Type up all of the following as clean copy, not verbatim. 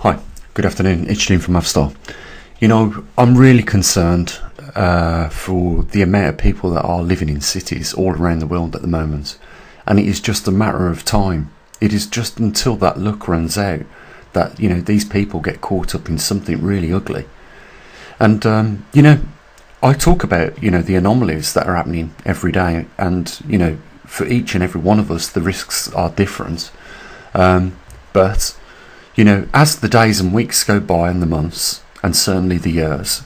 Hi, good afternoon. It's Gene from Avstar. I'm really concerned for the amount of people that are living in cities all around the world at the moment. And it is just a matter of time. It is just until that luck runs out that, these people get caught up in something really ugly. And, I talk about, the anomalies that are happening every day. And, for each and every one of us, the risks are different. But as the days and weeks go by and the months, and certainly the years,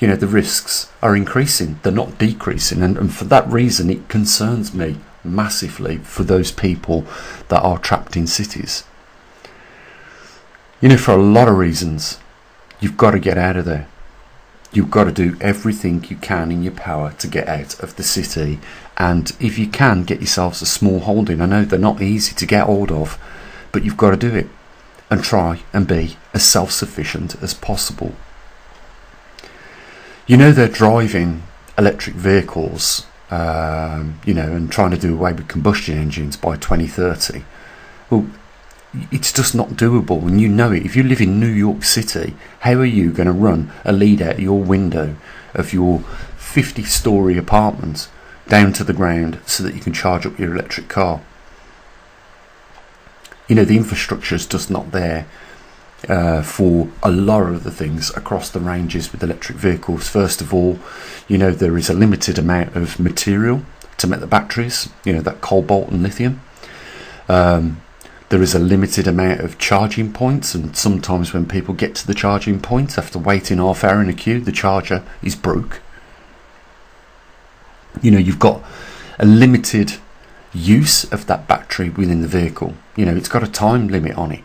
the risks are increasing. They're not decreasing. And for that reason, it concerns me massively for those people that are trapped in cities. For a lot of reasons, you've got to get out of there. You've got to do everything you can in your power to get out of the city. And if you can, get yourselves a small holding. I know they're not easy to get hold of, but you've got to do it. And try and be as self-sufficient as possible. They're driving electric vehicles, and trying to do away with combustion engines by 2030. Well, it's just not doable, and you know it. If you live in New York City, how are you going to run a lead out your window of your 50-story apartment down to the ground so that you can charge up your electric car? The infrastructure is just not there for a lot of the things across the ranges with electric vehicles. First of all, there is a limited amount of material to make the batteries, that cobalt and lithium. There is a limited amount of charging points, and sometimes when people get to the charging point, after waiting half hour in a queue, the charger is broke. You've got a limited use of that battery within the vehicle. It's got a time limit on it.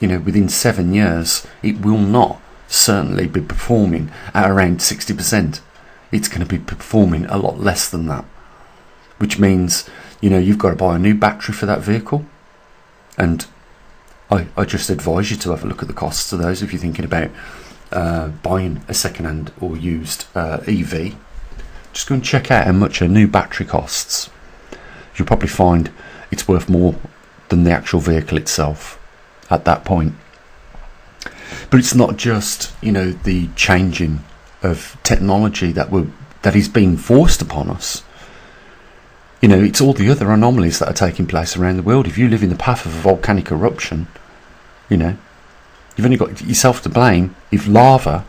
Within 7 years it will not certainly be performing at around 60%. It's going to be performing a lot less than that, which means you've got to buy a new battery for that vehicle. And I just advise you to have a look at the costs of those if you're thinking about buying a second-hand or used EV. Just go and check out how much a new battery costs. You'll probably find it's worth more than the actual vehicle itself at that point. But it's not just the changing of technology that is being forced upon us. It's all the other anomalies that are taking place around the world. If you live in the path of a volcanic eruption, you've only got yourself to blame if lava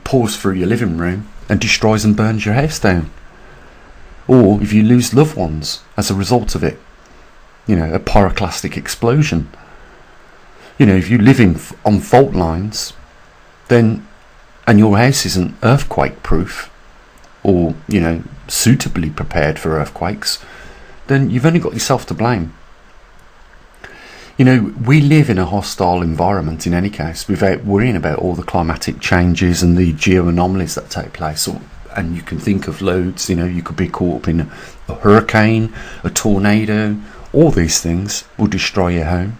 pours through your living room and destroys and burns your house down. Or if you lose loved ones as a result of it, a pyroclastic explosion. If you live on fault lines, then, and your house isn't earthquake proof or, suitably prepared for earthquakes, then you've only got yourself to blame. We live in a hostile environment in any case, without worrying about all the climatic changes and the geo-anomalies that take place. And you can think of loads, you could be caught up in a hurricane, a tornado. All these things will destroy your home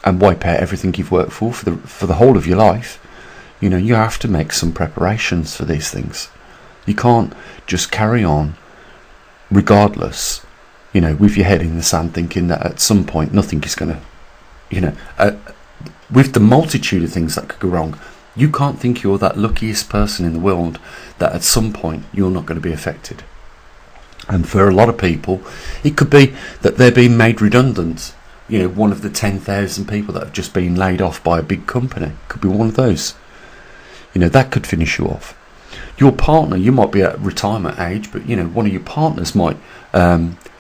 and wipe out everything you've worked for the whole of your life. You have to make some preparations for these things. You can't just carry on regardless, with your head in the sand, thinking that at some point nothing is going to, with the multitude of things that could go wrong. You can't think you're that luckiest person in the world that at some point you're not going to be affected. And for a lot of people, it could be that they're being made redundant. One of the 10,000 people that have just been laid off by a big company could be one of those. That could finish you off. Your partner, you might be at retirement age, but one of your partners might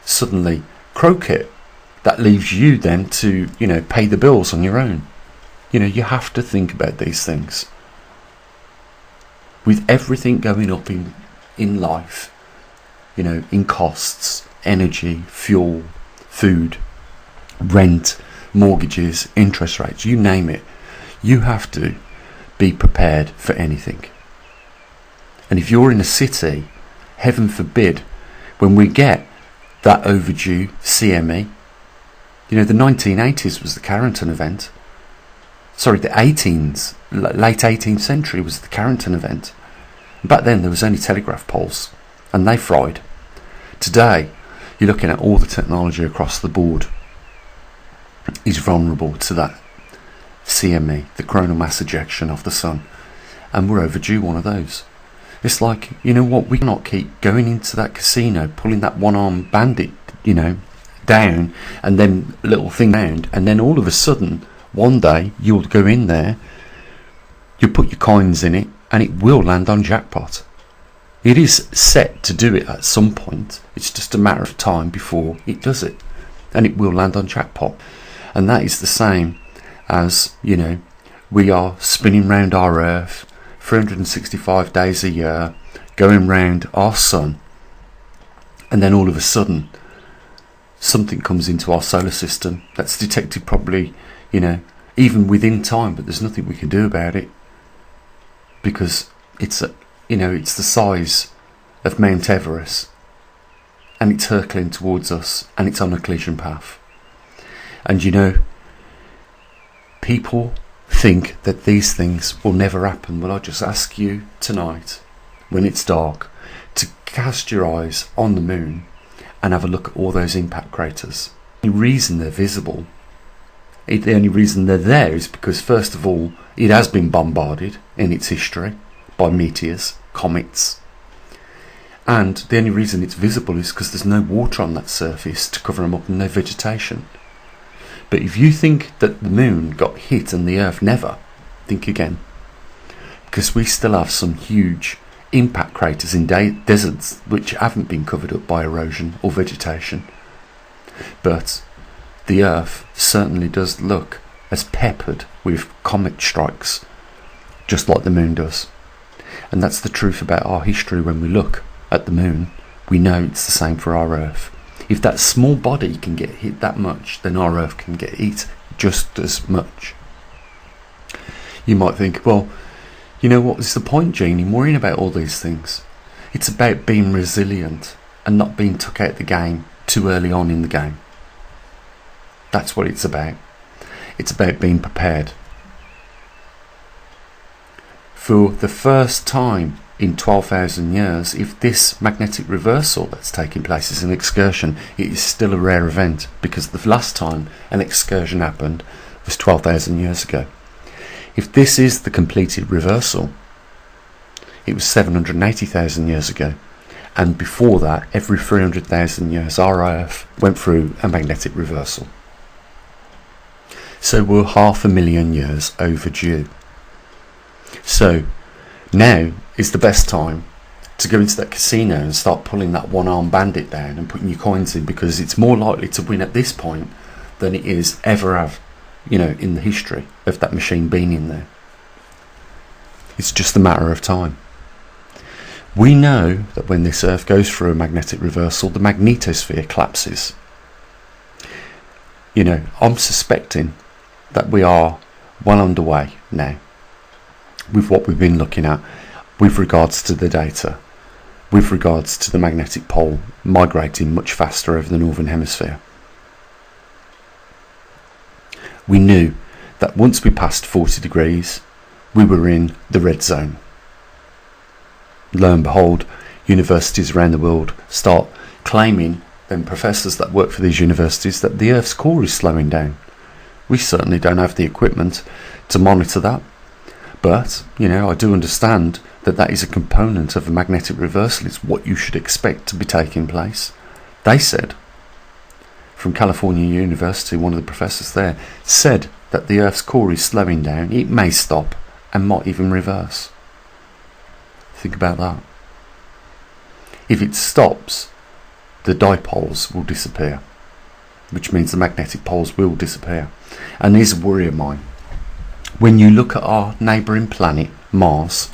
suddenly croak it. That leaves you then to pay the bills on your own. You have to think about these things. With everything going up in life, in costs, energy, fuel, food, rent, mortgages, interest rates, you name it, you have to be prepared for anything. And if you're in a city, heaven forbid, when we get that overdue CME, the 1980s was the Carrington event. Sorry, the late 18th century was the Carrington event. Back then there was only telegraph poles, and they fried. Today, you're looking at all the technology across the board is vulnerable to that CME, the coronal mass ejection of the sun, and we're overdue one of those. It's like, you know what, we cannot keep going into that casino, pulling that one-armed bandit, down, and then little thing round, and then all of a sudden, one day, you'll go in there, you'll put your coins in it, and it will land on jackpot. It is set to do it at some point. It's just a matter of time before it does it, and it will land on jackpot. And that is the same as, we are spinning round our Earth 365 days a year, going round our sun, and then all of a sudden something comes into our solar system that's detected probably, even within time, but there's nothing we can do about it, because it's the size of Mount Everest, and it's hurtling towards us, and it's on a collision path. And people think that these things will never happen. Well, I just ask you tonight, when it's dark, to cast your eyes on the moon and have a look at all those impact craters. The only reason they're visible, the only reason they're there, is because, first of all, it has been bombarded in its history by meteors, comets, and the only reason it's visible is because there's no water on that surface to cover them up, and no vegetation. But if you think that the moon got hit and the Earth never, think again, because we still have some huge impact craters in deserts which haven't been covered up by erosion or vegetation. But the Earth certainly does look as peppered with comet strikes, just like the moon does. And that's the truth about our history. When we look at the moon, we know it's the same for our Earth. If that small body can get hit that much, then our Earth can get hit just as much. You might think, well, what is the point, Gene, in worrying about all these things? It's about being resilient and not being took out the game too early on in the game. That's what it's about. It's about being prepared. For the first time in 12,000 years, if this magnetic reversal that's taking place is an excursion, it is still a rare event, because the last time an excursion happened was 12,000 years ago. If this is the completed reversal, it was 780,000 years ago, and before that, every 300,000 years our Earth went through a magnetic reversal. So we're 500,000 years overdue. So now is the best time to go into that casino and start pulling that one-armed bandit down and putting your coins in, because it's more likely to win at this point than it is ever have, in the history of that machine being in there. It's just a matter of time. We know that when this Earth goes through a magnetic reversal, the magnetosphere collapses. I'm suspecting that we are well underway now with what we've been looking at with regards to the data, with regards to the magnetic pole migrating much faster over the northern hemisphere. We knew that once we passed 40 degrees, we were in the red zone. Lo and behold, universities around the world start claiming, then professors that work for these universities, that the Earth's core is slowing down. We certainly don't have the equipment to monitor that. But, I do understand that that is a component of a magnetic reversal. It's what you should expect to be taking place. They said, from California University, one of the professors there said that the Earth's core is slowing down. It may stop and might even reverse. Think about that. If it stops, the dipoles will disappear, which means the magnetic poles will disappear. And here's a worry of mine. When you look at our neighbouring planet, Mars,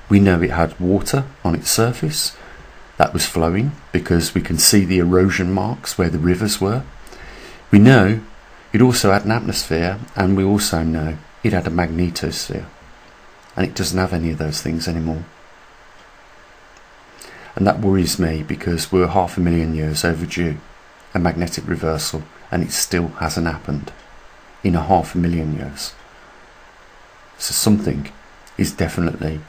we know it had water on its surface that was flowing, because we can see the erosion marks where the rivers were. We know it also had an atmosphere, and we also know it had a magnetosphere, and it doesn't have any of those things anymore. And that worries me, because we're 500,000 years overdue a magnetic reversal, and it still hasn't happened in 500,000 years. So something is definitely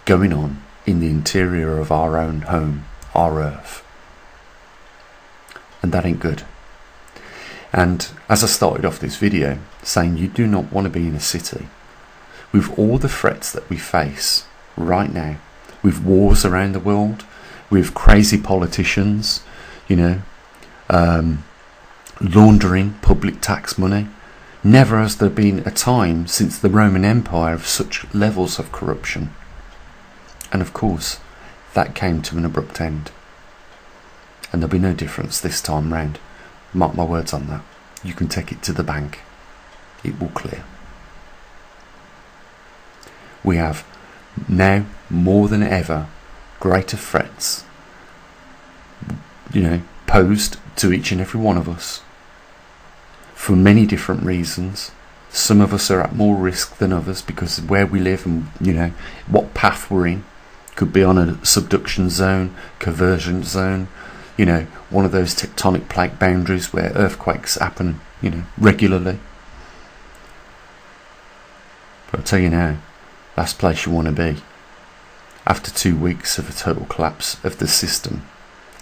going on in the interior of our own home, our Earth. And that ain't good. And as I started off this video saying, you do not want to be in a city with all the threats that we face right now, with wars around the world, with crazy politicians, laundering public tax money. Never has there been a time since the Roman Empire of such levels of corruption. And of course, that came to an abrupt end. And there'll be no difference this time round. Mark my words on that. You can take it to the bank. It will clear. We have now more than ever greater threats, posed to each and every one of us for many different reasons. Some of us are at more risk than others because of where we live and what path we're in. Could be on a subduction zone, convergence zone, one of those tectonic plate boundaries where earthquakes happen, regularly. But I'll tell you now, last place you want to be after 2 weeks of a total collapse of the system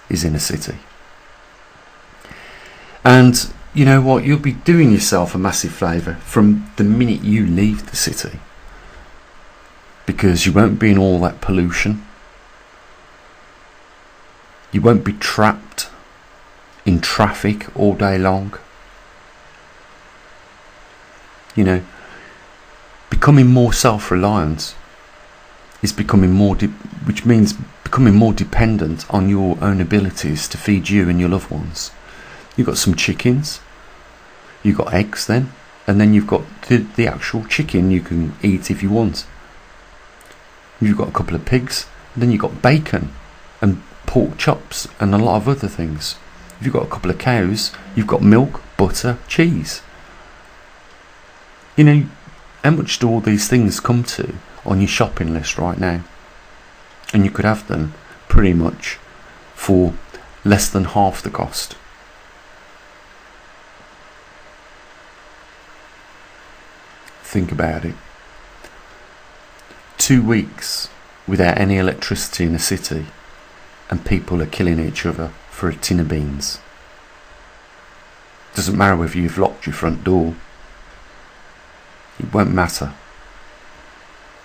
is in a city. And you know what, you'll be doing yourself a massive favour from the minute you leave the city, because you won't be in all that pollution. You won't be trapped in traffic all day long. Becoming more self-reliant is becoming more, which means becoming more dependent on your own abilities to feed you and your loved ones. You've got some chickens, you've got eggs then, and then you've got the actual chicken you can eat if you want. You've got a couple of pigs, and then you've got bacon and pork chops and a lot of other things. If you've got a couple of cows, you've got milk, butter, cheese. How much do all these things come to on your shopping list right now? And you could have them pretty much for less than half the cost. Think about it. 2 weeks without any electricity in a city, and people are killing each other for a tin of beans. Doesn't matter whether you've locked your front door. It won't matter,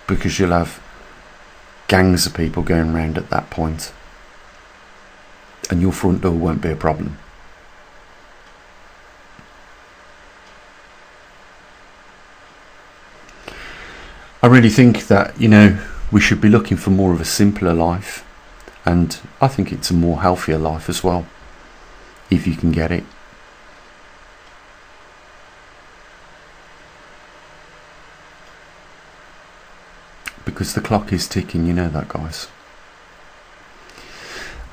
because you'll have gangs of people going round at that point, and your front door won't be a problem. I really think that, we should be looking for more of a simpler life, and I think it's a more healthier life as well, if you can get it. Because the clock is ticking, you know that, guys.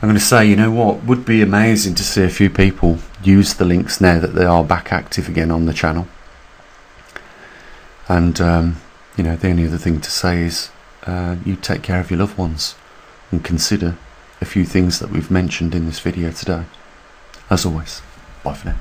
I'm going to say, would be amazing to see a few people use the links now that they are back active again on the channel. And the only other thing to say is you take care of your loved ones and consider a few things that we've mentioned in this video today. As always, bye for now.